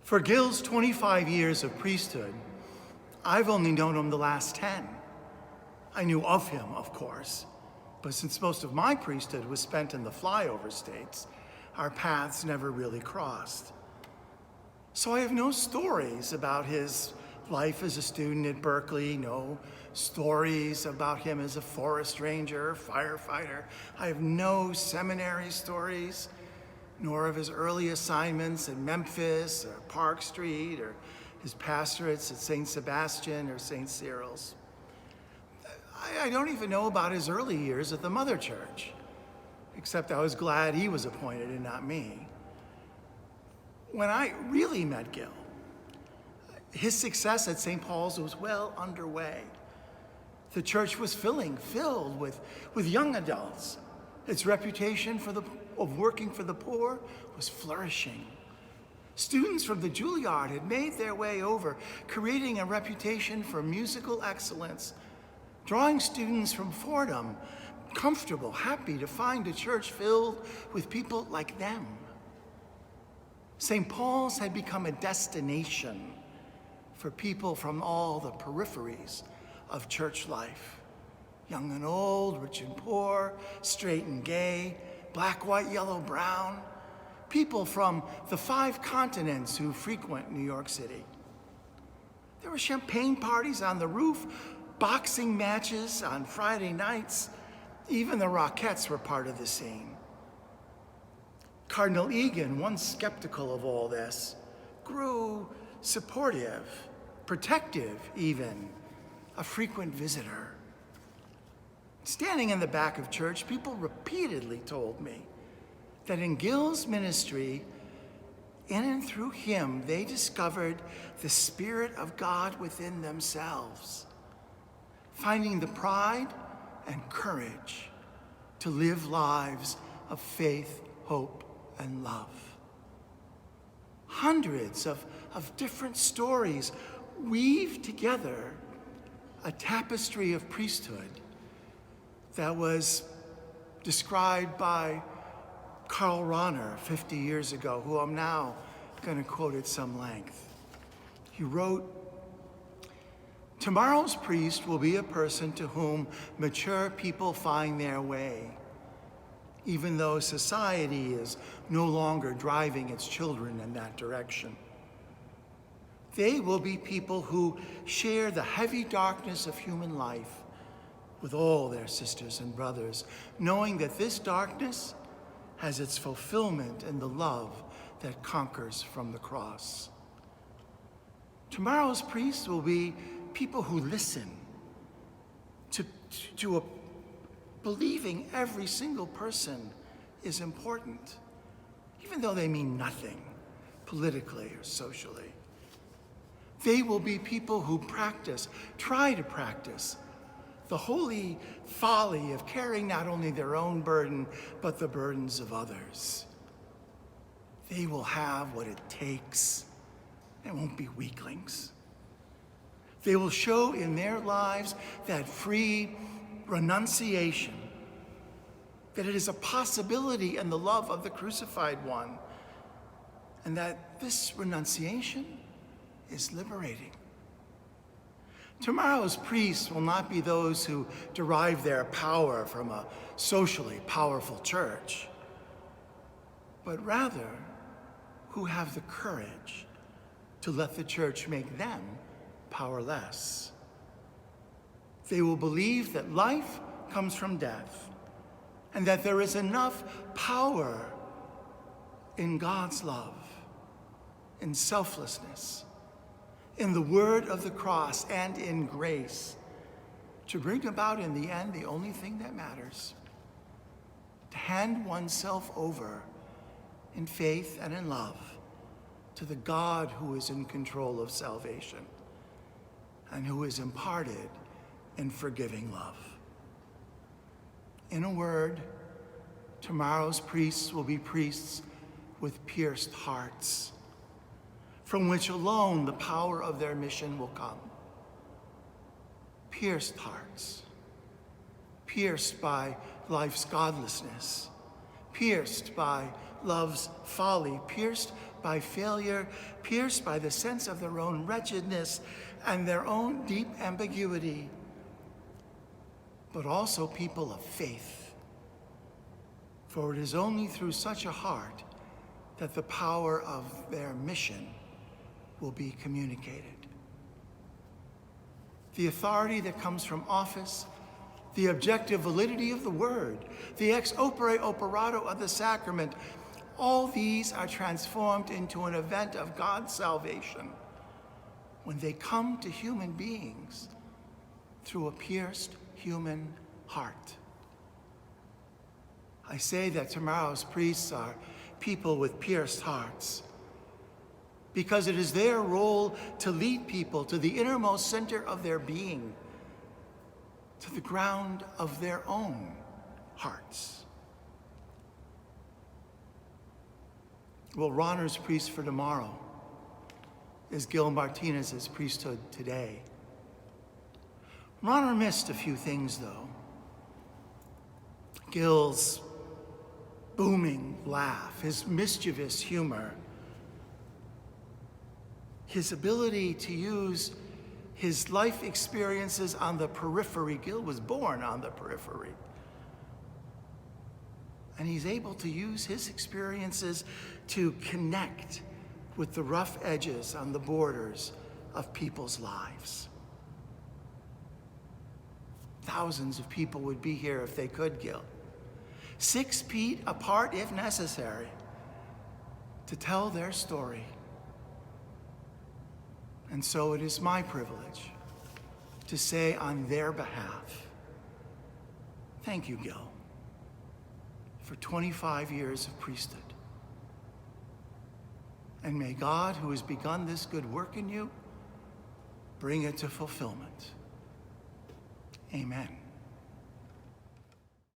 For Gil's 25 years of priesthood, I've only known him the last 10. I knew of him, of course, but since most of my priesthood was spent in the flyover states, our paths never really crossed. So I have no stories about his life as a student at Berkeley, no stories about him as a forest ranger or firefighter. I have no seminary stories, nor of his early assignments in Memphis or Park Street or his pastorates at St. Sebastian or St. Cyril's. I don't even know about his early years at the Mother Church, except I was glad he was appointed and not me. When I really met Gil, his success at St. Paul's was well underway. The church was filled with young adults. Its reputation of working for the poor was flourishing. Students from the Juilliard had made their way over, creating a reputation for musical excellence, drawing students from Fordham, comfortable, happy to find a church filled with people like them. St. Paul's had become a destination for people from all the peripheries of church life. Young and old, rich and poor, straight and gay, black, white, yellow, brown. People from the 5 continents who frequent New York City. There were champagne parties on the roof, boxing matches on Friday nights. Even the Rockettes were part of the scene. Cardinal Egan, once skeptical of all this, grew supportive, protective even, a frequent visitor. Standing in the back of church, people repeatedly told me that in Gil's ministry, in and through him, they discovered the Spirit of God within themselves, finding the pride and courage to live lives of faith, hope, and love. Hundreds of different stories weave together a tapestry of priesthood that was described by Karl Rahner 50 years ago, who I'm now going to quote at some length. He wrote, "Tomorrow's priest will be a person to whom mature people find their way, even though society is no longer driving its children in that direction. They will be people who share the heavy darkness of human life with all their sisters and brothers, knowing that this darkness has its fulfillment in the love that conquers from the cross. Tomorrow's priests will be people who listen to a believing every single person is important, even though they mean nothing politically or socially. They will be people who try to practice the holy folly of carrying not only their own burden, but the burdens of others. They will have what it takes. They won't be weaklings. They will show in their lives that free renunciation, that it is a possibility in the love of the crucified one, and that this renunciation is liberating. Tomorrow's priests will not be those who derive their power from a socially powerful church, but rather who have the courage to let the church make them powerless. They will believe that life comes from death and that there is enough power in God's love, in selflessness, in the word of the cross, and in grace to bring about in the end the only thing that matters: to hand oneself over in faith and in love to the God who is in control of salvation and who is imparted in forgiving love. In a word, tomorrow's priests will be priests with pierced hearts, from which alone the power of their mission will come. Pierced hearts, pierced by life's godlessness, pierced by love's folly, pierced by failure, pierced by the sense of their own wretchedness and their own deep ambiguity, but also people of faith. For it is only through such a heart that the power of their mission will be communicated. The authority that comes from office, the objective validity of the word, the ex opere operato of the sacrament, all these are transformed into an event of God's salvation when they come to human beings through a pierced human heart. I say that tomorrow's priests are people with pierced hearts because it is their role to lead people to the innermost center of their being, to the ground of their own hearts. Well, Ronner's priest for tomorrow is Gil Martinez's priesthood today. Ronner missed a few things, though. Gil's booming laugh, his mischievous humor, his ability to use his life experiences on the periphery. Gil was born on the periphery. And he's able to use his experiences to connect with the rough edges on the borders of people's lives. Thousands of people would be here if they could, Gil. 6 feet apart if necessary, to tell their story. And so it is my privilege to say on their behalf, thank you, Gil, for 25 years of priesthood. And may God, who has begun this good work in you, bring it to fulfillment. Amen.